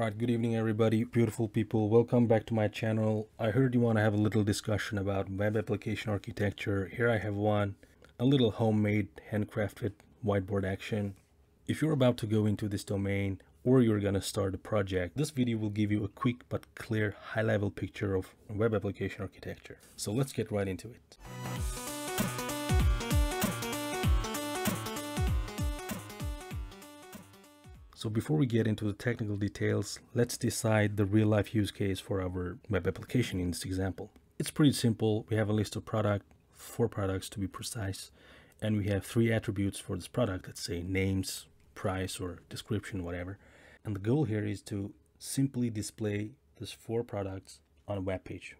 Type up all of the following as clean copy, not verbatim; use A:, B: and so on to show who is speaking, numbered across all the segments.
A: Right, good evening everybody, beautiful people. Welcome back to my channel. I heard you want to have a little discussion about web application architecture. Here I have one, a little homemade, handcrafted whiteboard action. If you're about to go into this domain or you're going to start a project, this video will give you a quick but clear high-level picture of web application architecture. So let's get right into it. So before we get into the technical details, let's decide the real-life use case for our web application in this example. It's pretty simple. We have a list of four products to be precise, and we have three attributes for this product. Let's say names, price, or description, whatever. And the goal here is to simply display these four products on a web page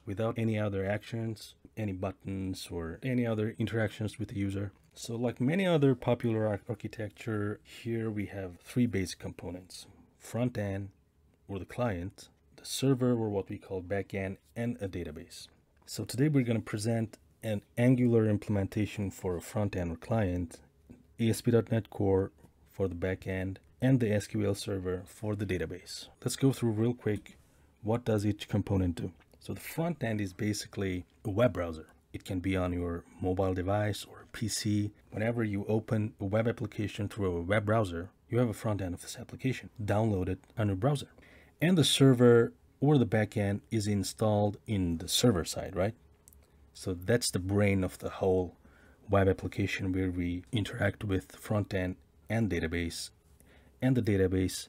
A: without any other actions, any buttons, or any other interactions with the user. So like many other popular architecture, here we have three basic components: front end, or the client, the server, or what we call backend, and a database. So today we're going to present an Angular implementation for a front end or client, ASP.NET Core for the backend, and the SQL Server for the database. Let's go through real quick what does each component do. So the front end is basically a web browser. It can be on your mobile device or PC. Whenever you open a web application through a web browser, you have a front end of this application downloaded on your browser. And the server or the backend is installed in the server side, right? So that's the brain of the whole web application, where we interact with front end and database, and the database,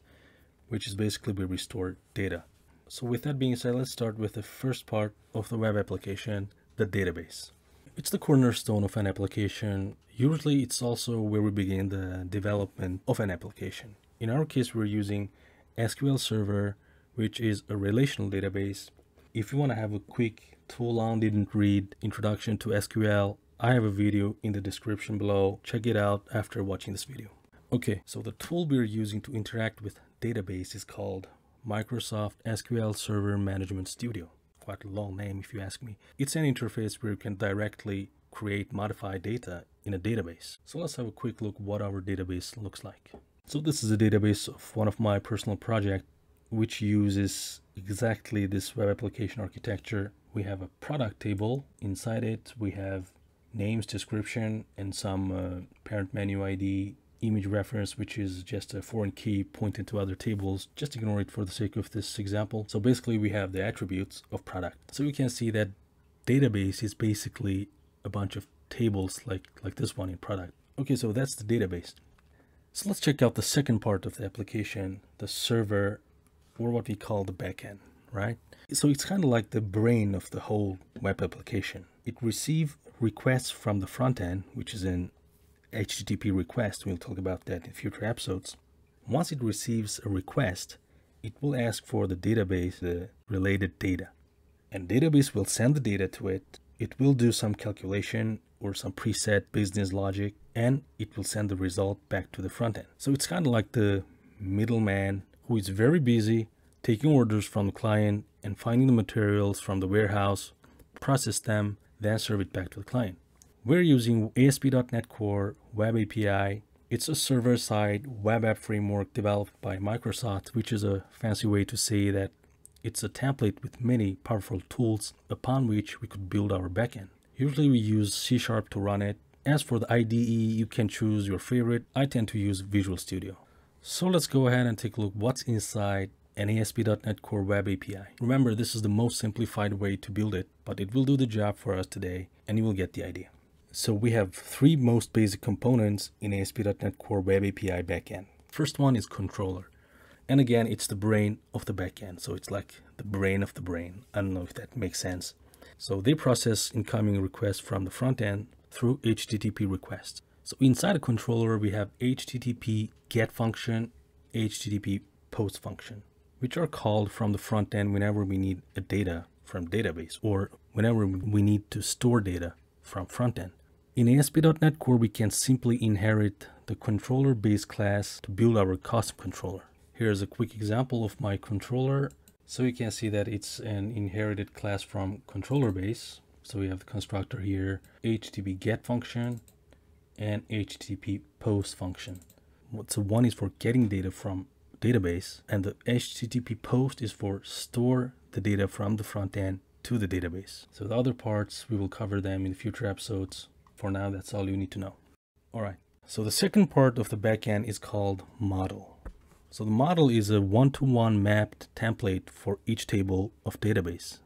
A: which is basically where we store data. So with that being said, let's start with the first part of the web application, the database. It's the cornerstone of an application. Usually it's also where we begin the development of an application. In our case, we're using SQL Server, which is a relational database. If you want to have a quick too long didn't read introduction to SQL, I have a video in the description below. Check it out after watching this video. Okay, so the tool we're using to interact with database is called Microsoft SQL Server Management Studio. Quite a long name if you ask me. It's an interface where you can directly create, modify data in a database. So let's have a quick look what our database looks like. So this is a database of one of my personal projects, which uses exactly this web application architecture. We have a product table. Inside it, we have names, description, and some parent menu ID, image reference, which is just a foreign key pointing to other tables. Just ignore it for the sake of this example. So basically we have the attributes of product. So you can see that database is basically a bunch of tables like this one in product. Okay, so that's the database. So let's check out the second part of the application, the server, or what we call the backend, right? So it's kind of like the brain of the whole web application. It receives requests from the front end, which is an HTTP request. We'll talk about that in future episodes. Once it receives a request, it will ask for the database, the related data. And database will send the data to it. It will do some calculation or some preset business logic, and it will send the result back to the front end. So it's kind of like the middleman who is very busy taking orders from the client and finding the materials from the warehouse, process them, then serve it back to the client. We're using ASP.NET Core Web API. It's a server-side web app framework developed by Microsoft, which is a fancy way to say that it's a template with many powerful tools upon which we could build our backend. Usually we use C# to run it. As for the IDE, you can choose your favorite. I tend to use Visual Studio. So let's go ahead and take a look what's inside an ASP.NET Core Web API. Remember, this is the most simplified way to build it, but it will do the job for us today, and you will get the idea. So we have three most basic components in ASP.NET Core Web API backend. First one is controller. And again, it's the brain of the backend. So it's like the brain of the brain. I don't know if that makes sense. So they process incoming requests from the front end through HTTP requests. So inside a controller, we have HTTP GET function, HTTP POST function, which are called from the front end whenever we need a data from database or whenever we need to store data from front end. In ASP.NET Core, we can simply inherit the controller base class to build our custom controller. Here's a quick example of my controller. So you can see that it's an inherited class from controller base. So we have the constructor here, HTTP GET function and HTTP POST function. So one is for getting data from database, and the HTTP post is for store the data from the front end to the database. So the other parts, we will cover them in future episodes. For now, that's all you need to know. All right. So the second part of the backend is called model. So the model is a one-to-one mapped template for each table of database.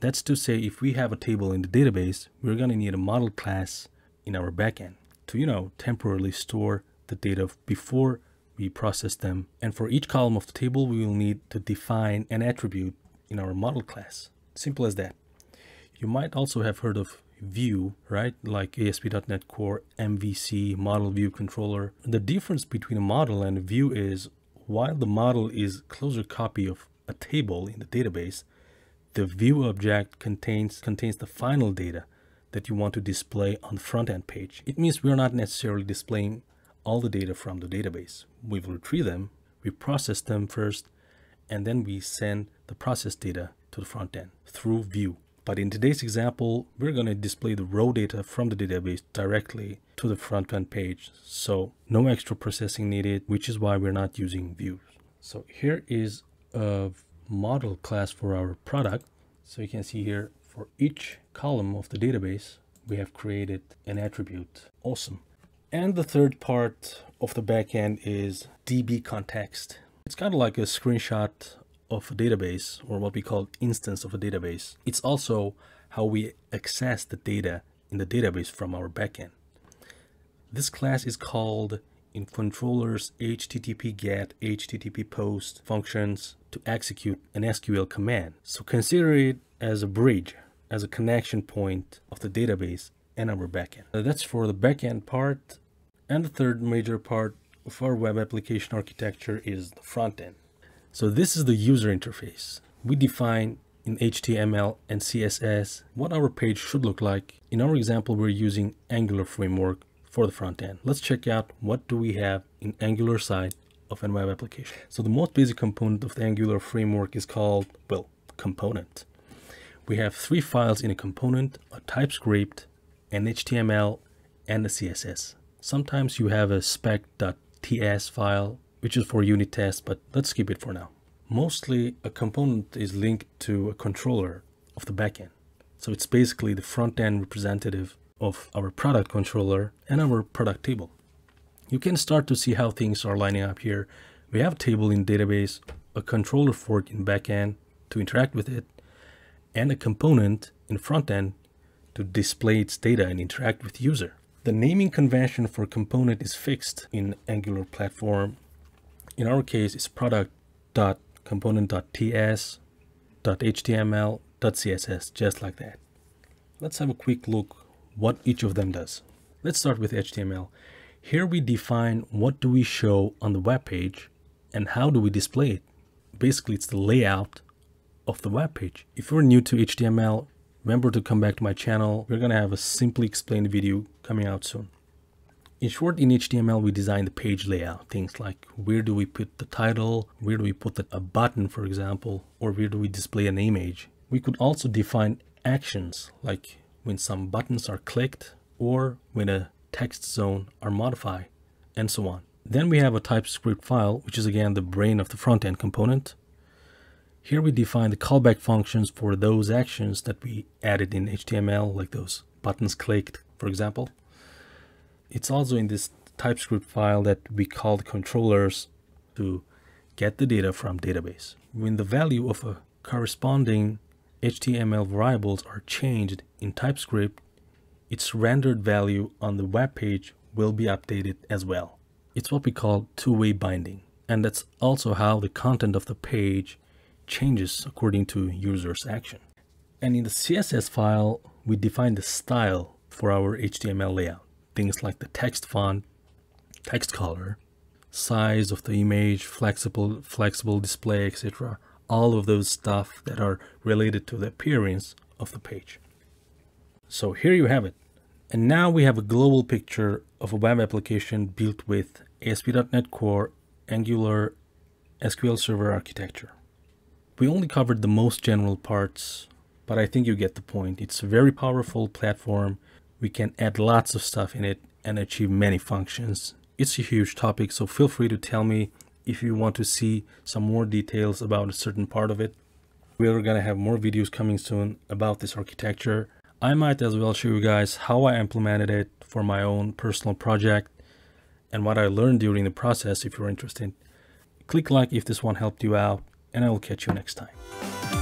A: That's to say, if we have a table in the database, we're going to need a model class in our backend to, temporarily store the data before we process them. And for each column of the table, we will need to define an attribute in our model class. Simple as that. You might also have heard of View, right? Like ASP.NET Core, MVC, Model View Controller. The difference between a model and a view is, while the model is a closer copy of a table in the database, the view object contains the final data that you want to display on the front-end page. It means we're not necessarily displaying all the data from the database. We will retrieve them, we process them first, and then we send the processed data to the front end through View. But in today's example, we're going to display the raw data from the database directly to the front-end page. So no extra processing needed, which is why we're not using views. So here is a model class for our product. So you can see here, for each column of the database, we have created an attribute. Awesome. And the third part of the backend is DB context. It's kind of like a screenshot of a database, or what we call instance of a database. It's also how we access the data in the database from our backend. This class is called in controllers HTTP GET, HTTP POST functions to execute an SQL command. So consider it as a bridge, as a connection point of the database and our backend. That's for the backend part. And the third major part of our web application architecture is the front end. So this is the user interface. We define in HTML and CSS what our page should look like. In our example, we're using Angular framework for the front end. Let's check out what do we have in Angular side of a web application. So the most basic component of the Angular framework is called, component. We have 3 files in a component: a TypeScript, an HTML, and a CSS. Sometimes you have a spec.ts file, which is for unit tests, but let's skip it for now. Mostly a component is linked to a controller of the backend. So it's basically the front-end representative of our product controller and our product table. You can start to see how things are lining up here. We have a table in database, a controller for it in backend to interact with it, and a component in front-end to display its data and interact with user. The naming convention for component is fixed in Angular platform. In our case, it's product.component.ts.html.css, just like that. Let's have a quick look what each of them does. Let's start with HTML. Here we define what do we show on the web page and how do we display it. Basically, it's the layout of the web page. If you're new to HTML, remember to come back to my channel. We're going to have a simply explained video coming out soon. In short, in HTML, we design the page layout. Things like where do we put the title, where do we put a button, for example, or where do we display an image. We could also define actions, like when some buttons are clicked or when a text zone are modified, and so on. Then we have a TypeScript file, which is again the brain of the front-end component. Here we define the callback functions for those actions that we added in HTML, like those buttons clicked, for example. It's also in this TypeScript file that we call the controllers to get the data from database. When the value of a corresponding HTML variables are changed in TypeScript, its rendered value on the web page will be updated as well. It's what we call two-way binding, and that's also how the content of the page changes according to user's action. And in the CSS file, we define the style for our HTML layout. Things like the text font, text color, size of the image, flexible display, etc. All of those stuff that are related to the appearance of the page. So here you have it. And now we have a global picture of a web application built with ASP.NET Core, Angular, SQL Server architecture. We only covered the most general parts, but I think you get the point. It's a very powerful platform. We can add lots of stuff in it and achieve many functions. It's a huge topic, so feel free to tell me if you want to see some more details about a certain part of it. We're gonna have more videos coming soon about this architecture. I might as well show you guys how I implemented it for my own personal project and what I learned during the process if you're interested. Click like if this one helped you out, and I will catch you next time.